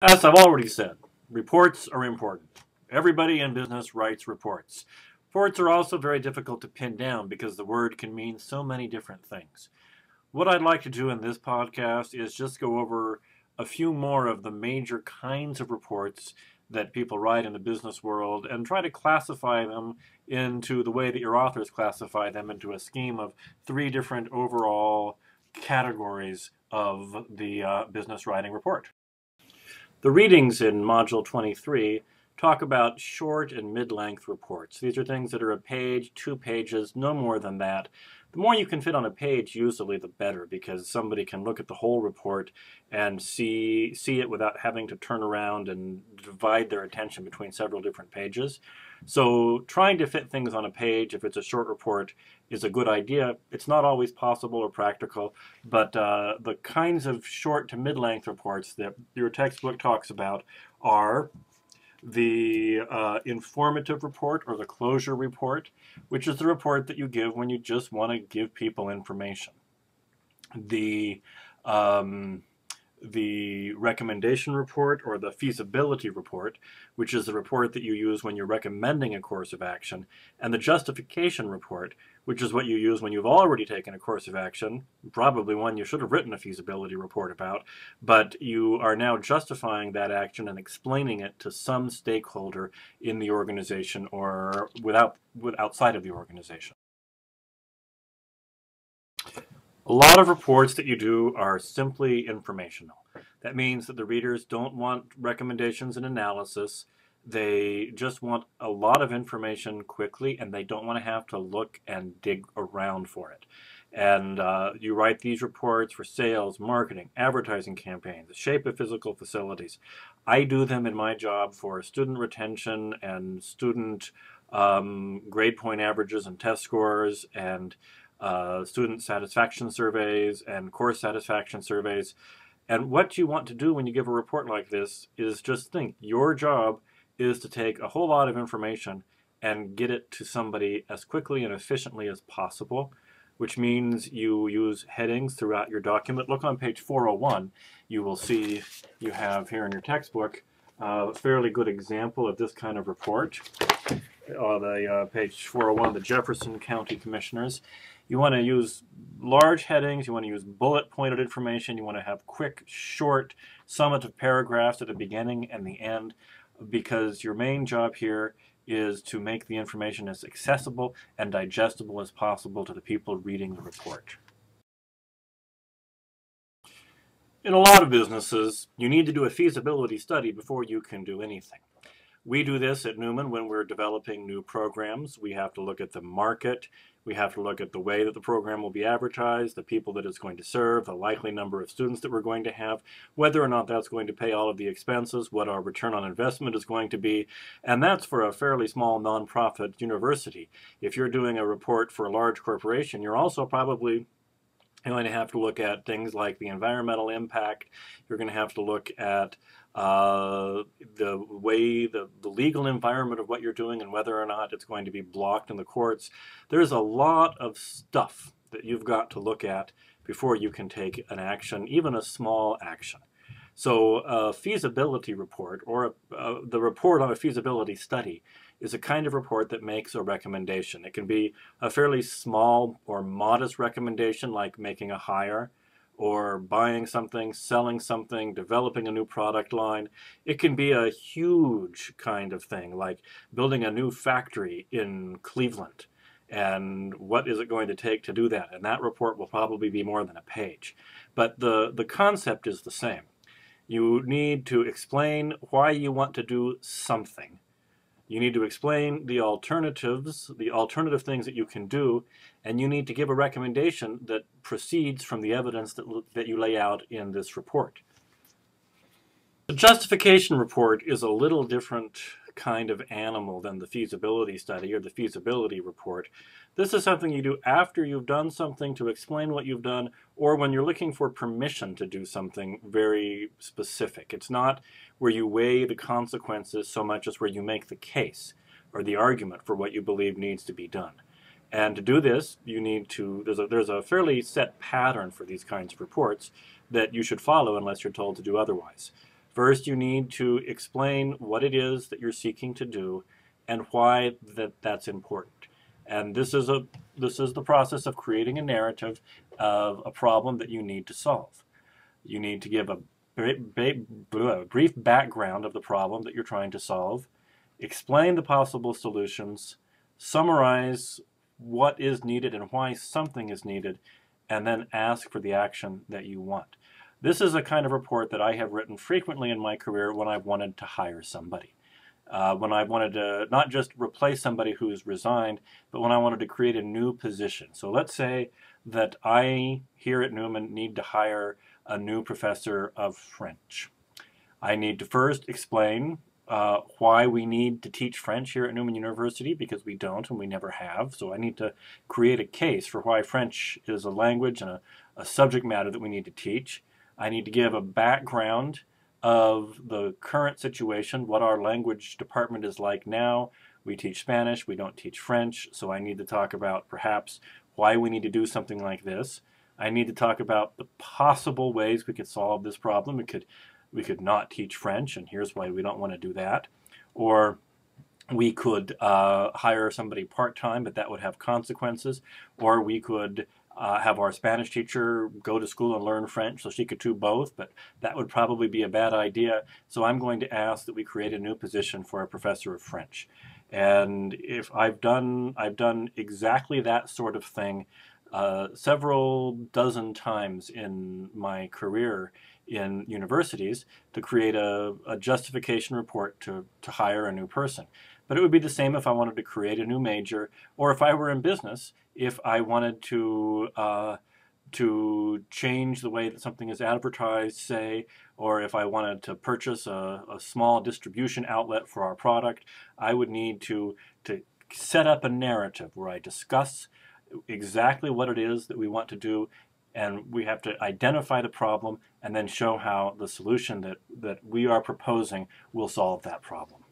As I've already said, reports are important. Everybody in business writes reports. Reports are also very difficult to pin down because the word can mean so many different things. What I'd like to do in this podcast is just go over a few more of the major kinds of reports that people write in the business world and try to classify them into the way that your authors classify them into a scheme of three different overall categories of the business writing report. The readings in Module 23 talk about short and mid-length reports. These are things that are a page, 2 pages, no more than that. The more you can fit on a page, usually the better, because somebody can look at the whole report and see it without having to turn around and divide their attention between several different pages. So trying to fit things on a page, if it's a short report, is a good idea. It's not always possible or practical, but the kinds of short to mid-length reports that your textbook talks about are the informative report or the closure report, which is the report that you give when you just want to give people information. The recommendation report or the feasibility report, which is the report that you use when you're recommending a course of action, and the justification report, which is what you use when you've already taken a course of action, probably one you should have written a feasibility report about, but you are now justifying that action and explaining it to some stakeholder in the organization or outside of the organization. A lot of reports that you do are simply informational. That means that the readers don't want recommendations and analysis. They just want a lot of information quickly, and they don't want to have to look and dig around for it. And you write these reports for sales, marketing, advertising campaigns, the shape of physical facilities. I do them in my job for student retention and student grade point averages and test scores and student satisfaction surveys and course satisfaction surveys. And what you want to do when you give a report like this is just think, your job is to take a whole lot of information and get it to somebody as quickly and efficiently as possible, which means you use headings throughout your document. Look on page 401. You will see you have here in your textbook a fairly good example of this kind of report. Page 401, the Jefferson County Commissioners. You want to use large headings, you want to use bullet-pointed information, you want to have quick, short, summative paragraphs at the beginning and the end, because your main job here is to make the information as accessible and digestible as possible to the people reading the report. In a lot of businesses, you need to do a feasibility study before you can do anything. We do this at Newman when we're developing new programs. We have to look at the market. We have to look at the way that the program will be advertised, the people that it's going to serve, the likely number of students that we're going to have, whether or not that's going to pay all of the expenses, what our return on investment is going to be. And that's for a fairly small nonprofit university. If you're doing a report for a large corporation, you're also probably going to have to look at things like the environmental impact. You're going to have to look at the way, the legal environment of what you're doing and whether or not it's going to be blocked in the courts. There's a lot of stuff that you've got to look at before you can take an action, even a small action. So a feasibility report or the report on a feasibility study is a kind of report that makes a recommendation. It can be a fairly small or modest recommendation like making a hire or buying something, selling something, developing a new product line. It can be a huge kind of thing like building a new factory in Cleveland. And what is it going to take to do that? And that report will probably be more than a page. But the concept is the same. You need to explain why you want to do something. You need to explain the alternatives, the alternative things that you can do, and you need to give a recommendation that proceeds from the evidence that you lay out in this report. The justification report is a little different kind of animal than the feasibility study or the feasibility report. This is something you do after you've done something to explain what you've done, or when you're looking for permission to do something very specific. It's not where you weigh the consequences so much as where you make the case or the argument for what you believe needs to be done. And to do this, you need to, there's a fairly set pattern for these kinds of reports that you should follow unless you're told to do otherwise. First, you need to explain what it is that you're seeking to do and why that's important. And this is the process of creating a narrative of a problem that you need to solve. You need to give a brief background of the problem that you're trying to solve, explain the possible solutions, summarize what is needed and why something is needed, and then ask for the action that you want. This is a kind of report that I have written frequently in my career when I've wanted to hire somebody. When I wanted to not just replace somebody who's resigned, but when I wanted to create a new position. So let's say that I, here at Newman, need to hire a new professor of French. I need to first explain why we need to teach French here at Newman University, because we don't and we never have. So I need to create a case for why French is a language and a subject matter that we need to teach. I need to give a background of the current situation, what our language department is like now. We teach Spanish, we don't teach French, so I need to talk about perhaps why we need to do something like this. I need to talk about the possible ways we could solve this problem. We could not teach French, and here's why we don't want to do that. Or we could hire somebody part-time, but that would have consequences. Or we could have our Spanish teacher go to school and learn French so she could do both, but that would probably be a bad idea. So I'm going to ask that we create a new position for a professor of French. And if I've done exactly that sort of thing several dozen times in my career in universities to create a justification report to hire a new person. But it would be the same if I wanted to create a new major, or if I were in business, if I wanted to change the way that something is advertised, say, or if I wanted to purchase a small distribution outlet for our product, I would need to set up a narrative where I discuss exactly what it is that we want to do, and we have to identify the problem and then show how the solution that we are proposing will solve that problem.